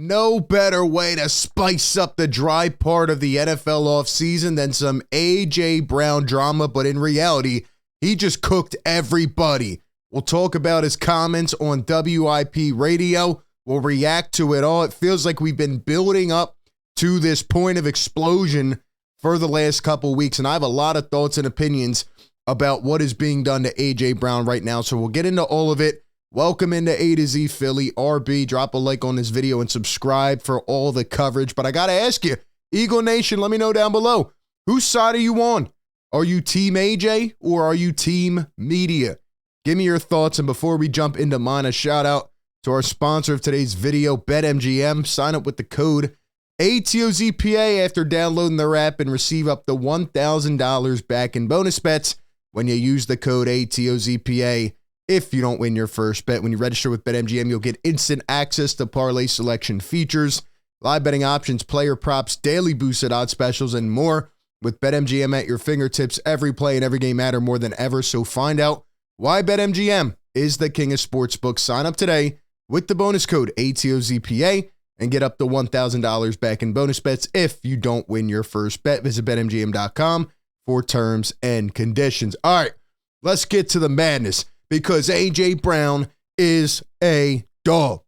No better way to spice up the dry part of the NFL offseason than some A.J. Brown drama, but in reality, he just cooked everybody. We'll talk about his comments on WIP radio. We'll react to it all. It feels like we've been building up to this point of explosion for the last couple weeks, and I have a lot of thoughts and opinions about what is being done to A.J. Brown right now, so we'll get into all of it. Welcome into A to Z Philly. RB, drop a like on this video and subscribe for all the coverage. But I got to ask you, Eagle Nation, let me know down below. Whose side are you on? Are you Team AJ or are you Team Media? Give me your thoughts. And before we jump into mine, a shout out to our sponsor of today's video, BetMGM. Sign up with the code ATOZPA after downloading their app and receive up to $1,000 back in bonus bets when you use the code ATOZPA. If you don't win your first bet, when you register with BetMGM, you'll get instant access to parlay selection features, live betting options, player props, daily boosted odds specials, and more. With BetMGM at your fingertips, every play and every game matter more than ever. So find out why BetMGM is the king of sportsbooks. Sign up today with the bonus code ATOZPA and get up to $1,000 back in bonus bets if you don't win your first bet. Visit BetMGM.com for terms and conditions. All right, let's get to the madness, because A.J. Brown is a dog.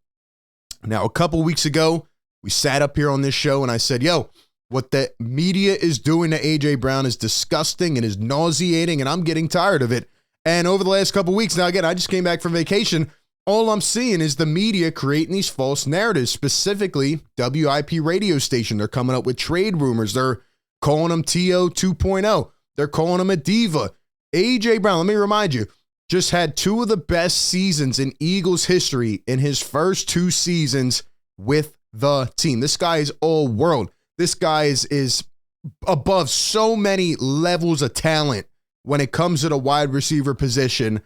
Now, a couple weeks ago, we sat up here on this show and I said, yo, what the media is doing to A.J. Brown is disgusting and is nauseating, and I'm getting tired of it. And over the last couple weeks, now again, I just came back from vacation. All I'm seeing is the media creating these false narratives, specifically WIP radio station. They're coming up with trade rumors. They're calling him TO 2.0. They're calling him a diva. A.J. Brown, let me remind you, just had two of the best seasons in Eagles history in his first two seasons with the team. This guy is all world. This guy is above so many levels of talent when it comes to the wide receiver position.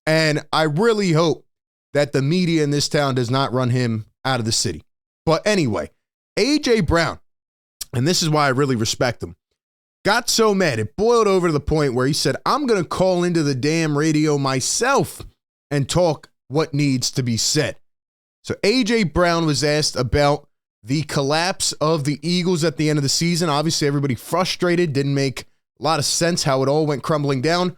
And I really hope that the media in this town does not run him out of the city. But anyway, A.J. Brown, and this is why I really respect him, got so mad, it boiled over to the point where he said, I'm going to call into the damn radio myself and talk what needs to be said. So A.J. Brown was asked about the collapse of the Eagles at the end of the season. Obviously, everybody frustrated, didn't make a lot of sense how it all went crumbling down.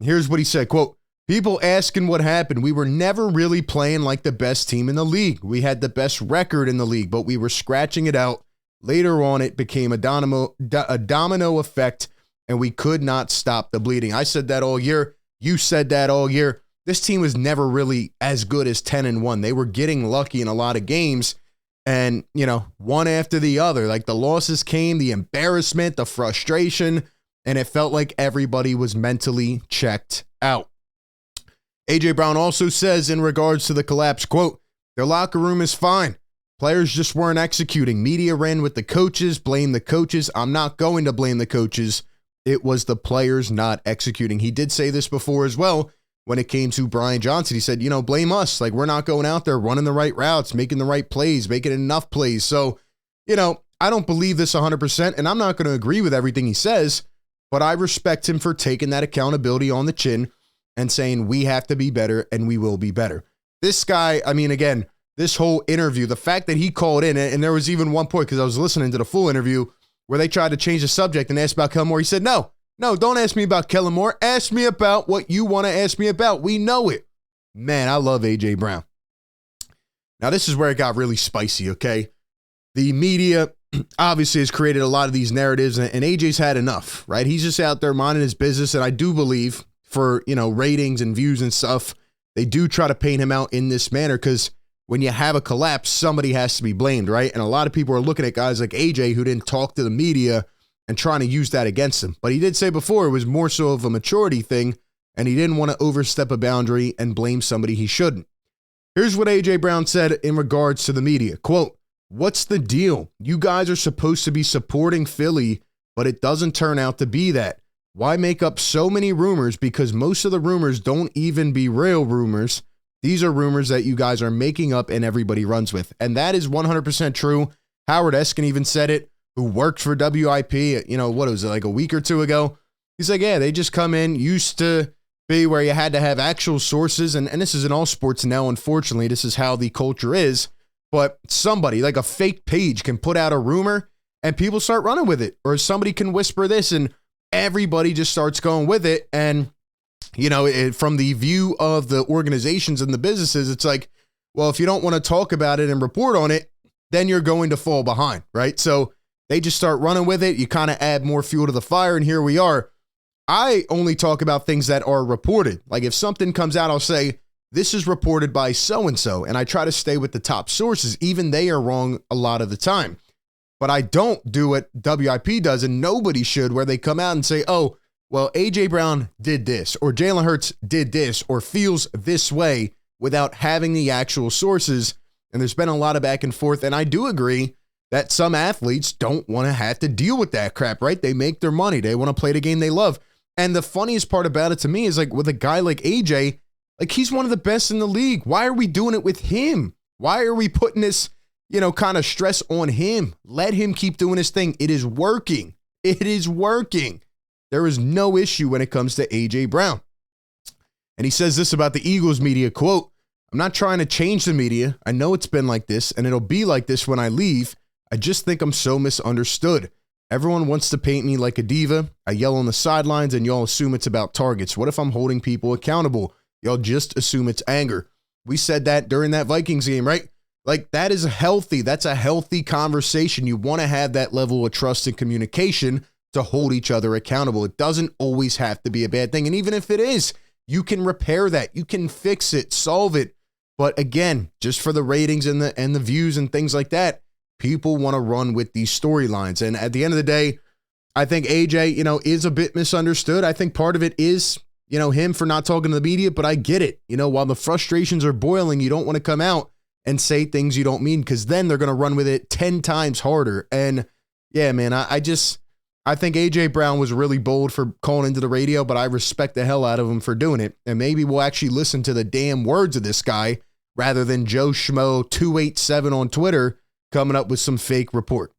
Here's what he said, quote, people asking what happened. We were never really playing like the best team in the league. We had the best record in the league, but we were scratching it out. Later on, it became a domino effect, and we could not stop the bleeding. I said that all year. You said that all year. This team was never really as good as 10-1. They were getting lucky in a lot of games, and, you know, one after the other. Like, the losses came, the embarrassment, the frustration, and it felt like everybody was mentally checked out. A.J. Brown also says in regards to the collapse, quote, their locker room is fine. Players just weren't executing. Media ran with the coaches, blame the coaches. I'm not going to blame the coaches. It was the players not executing. He did say this before as well when it came to Brian Johnson. He said, you know, blame us. Like, we're not going out there running the right routes, making the right plays, making enough plays. So, you know, I don't believe this 100%, and I'm not going to agree with everything he says, but I respect him for taking that accountability on the chin and saying we have to be better and we will be better. This guy, I mean, again, this whole interview, the fact that he called in, and there was even one point, because I was listening to the full interview, where they tried to change the subject and ask about Kellen Moore. He said, no, don't ask me about Kellen Moore. Ask me about what you want to ask me about. We know it. Man, I love A.J. Brown. Now, this is where it got really spicy, okay? The media obviously has created a lot of these narratives, and A.J.'s had enough, right? He's just out there minding his business, and I do believe for, you know, ratings and views and stuff, they do try to paint him out in this manner, because when you have a collapse, somebody has to be blamed, right? And a lot of people are looking at guys like AJ who didn't talk to the media and trying to use that against him. But he did say before it was more so of a maturity thing, and he didn't want to overstep a boundary and blame somebody he shouldn't. Here's what A.J. Brown said in regards to the media. Quote, what's the deal? You guys are supposed to be supporting Philly, but it doesn't turn out to be that. Why make up so many rumors? Because most of the rumors don't even be real rumors. These are rumors that you guys are making up and everybody runs with. And that is 100% true. Howard Eskin even said it, who worked for WIP, you know, what was it, like a week or two ago? He's like, yeah, they just come in, used to be where you had to have actual sources. And this is in all sports now, unfortunately. This is how the culture is. but somebody like a fake page can put out a rumor and people start running with it, or somebody can whisper this and everybody just starts going with it. And, from the view of the organizations and the businesses, it's like, well, if you don't want to talk about it and report on it, then you're going to fall behind, right? So they just start running with it. You kind of add more fuel to the fire, and here we are. I only talk about things that are reported. Like if something comes out, I'll say, this is reported by so-and-so, and I try to stay with the top sources. Even they are wrong a lot of the time. But I don't do what WIP does, and nobody should, where they come out and say, oh, well, A.J. Brown did this, or Jalen Hurts did this, or feels this way, without having the actual sources. And there's been a lot of back and forth, and I do agree that some athletes don't want to have to deal with that crap, right? They make their money. They want to play the game they love. And the funniest part about it to me is like with a guy like AJ, like he's one of the best in the league. Why are we doing it with him? Why are we putting this, kind of stress on him? Let him keep doing his thing. It is working. It is working. There is no issue when it comes to AJ Brown. And he says this about the Eagles media, quote, I'm not trying to change the media. I know it's been like this and it'll be like this when I leave. I just think I'm so misunderstood. Everyone wants to paint me like a diva. I yell on the sidelines and y'all assume it's about targets. What if I'm holding people accountable? Y'all just assume it's anger. We said that during that Vikings game, right? Like that is healthy. That's a healthy conversation. You want to have that level of trust and communication to hold each other accountable. It doesn't always have to be a bad thing. And even if it is, you can repair that. You can fix it, solve it. But again, just for the ratings and the views and things like that, people want to run with these storylines. And at the end of the day, I think AJ, is a bit misunderstood. I think part of it is, him for not talking to the media, but I get it. While the frustrations are boiling, you don't want to come out and say things you don't mean, because then they're going to run with it 10 times harder. And yeah, man, I think AJ Brown was really bold for calling into the radio, but I respect the hell out of him for doing it. And maybe we'll actually listen to the damn words of this guy rather than Joe Schmo 287 on Twitter coming up with some fake report.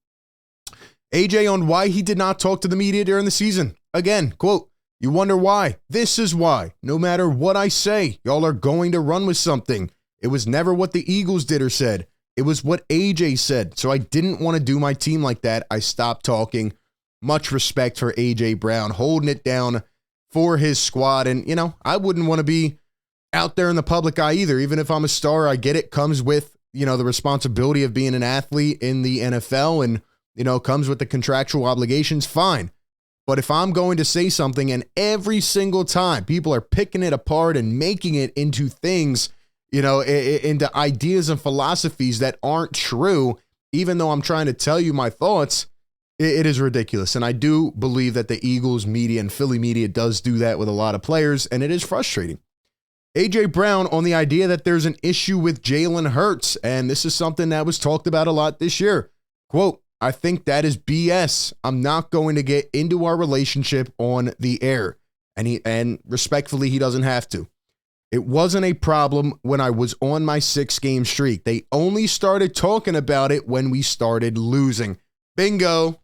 AJ on why he did not talk to the media during the season. Again, quote, you wonder why? This is why. No matter what I say, y'all are going to run with something. It was never what the Eagles did or said. It was what AJ said. So I didn't want to do my team like that. I stopped talking. Much respect for AJ Brown holding it down for his squad. And, I wouldn't want to be out there in the public eye either. Even if I'm a star, I get it. Comes with, the responsibility of being an athlete in the NFL and, comes with the contractual obligations. Fine. But if I'm going to say something and every single time people are picking it apart and making it into things, into ideas and philosophies that aren't true, even though I'm trying to tell you my thoughts, it is ridiculous. And I do believe that the Eagles media and Philly media does do that with a lot of players, and it is frustrating. AJ Brown on the idea that there's an issue with Jalen Hurts, and this is something that was talked about a lot this year. Quote, I think that is BS. I'm not going to get into our relationship on the air. And respectfully, he doesn't have to. It wasn't a problem when I was on my 6-game streak. They only started talking about it when we started losing. Bingo.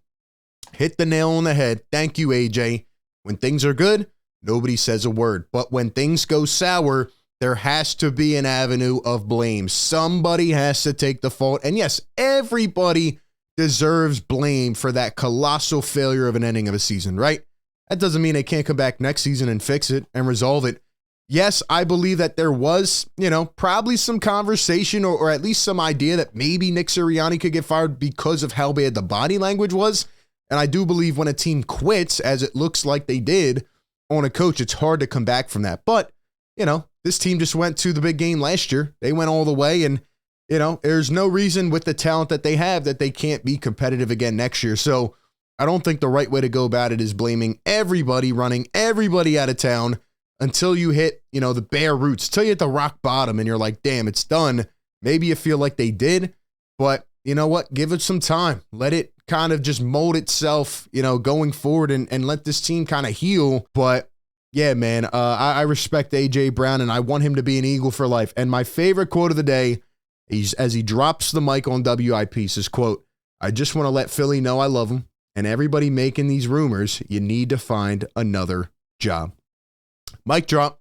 Hit the nail on the head. Thank you, AJ. When things are good, nobody says a word. But when things go sour, there has to be an avenue of blame. Somebody has to take the fault. And yes, everybody deserves blame for that colossal failure of an ending of a season, right? That doesn't mean they can't come back next season and fix it and resolve it. Yes, I believe that there was, probably some conversation or at least some idea that maybe Nick Sirianni could get fired because of how bad the body language was. And I do believe when a team quits, as it looks like they did on a coach, it's hard to come back from that. But, this team just went to the big game last year. They went all the way, and, there's no reason with the talent that they have that they can't be competitive again next year. So I don't think the right way to go about it is blaming everybody, running everybody out of town until you hit, the bare roots, until you hit the rock bottom and you're like, damn, it's done. Maybe you feel like they did, but you know what? Give it some time. Let it kind of just mold itself, going forward and let this team kind of heal. But yeah, man, I respect AJ Brown and I want him to be an Eagle for life. And my favorite quote of the day, as he drops the mic on WIP, says, quote, I just want to let Philly know I love him, and everybody making these rumors, you need to find another job. Mic drop.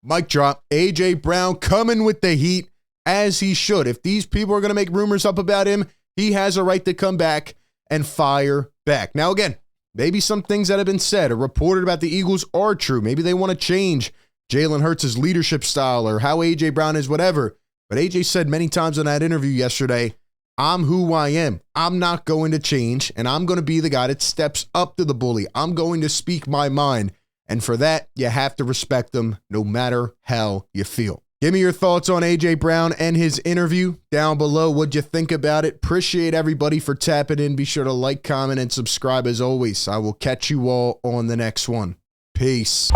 AJ Brown coming with the heat. as he should. If these people are going to make rumors up about him, he has a right to come back and fire back. Now, again, maybe some things that have been said or reported about the Eagles are true. Maybe they want to change Jalen Hurts' leadership style or how A.J. Brown is, whatever. But A.J. said many times in that interview yesterday, I'm who I am. I'm not going to change, and I'm going to be the guy that steps up to the bully. I'm going to speak my mind. And for that, you have to respect them no matter how you feel. Give me your thoughts on A.J. Brown and his interview down below. What'd you think about it? Appreciate everybody for tapping in. Be sure to like, comment, and subscribe as always. I will catch you all on the next one. Peace.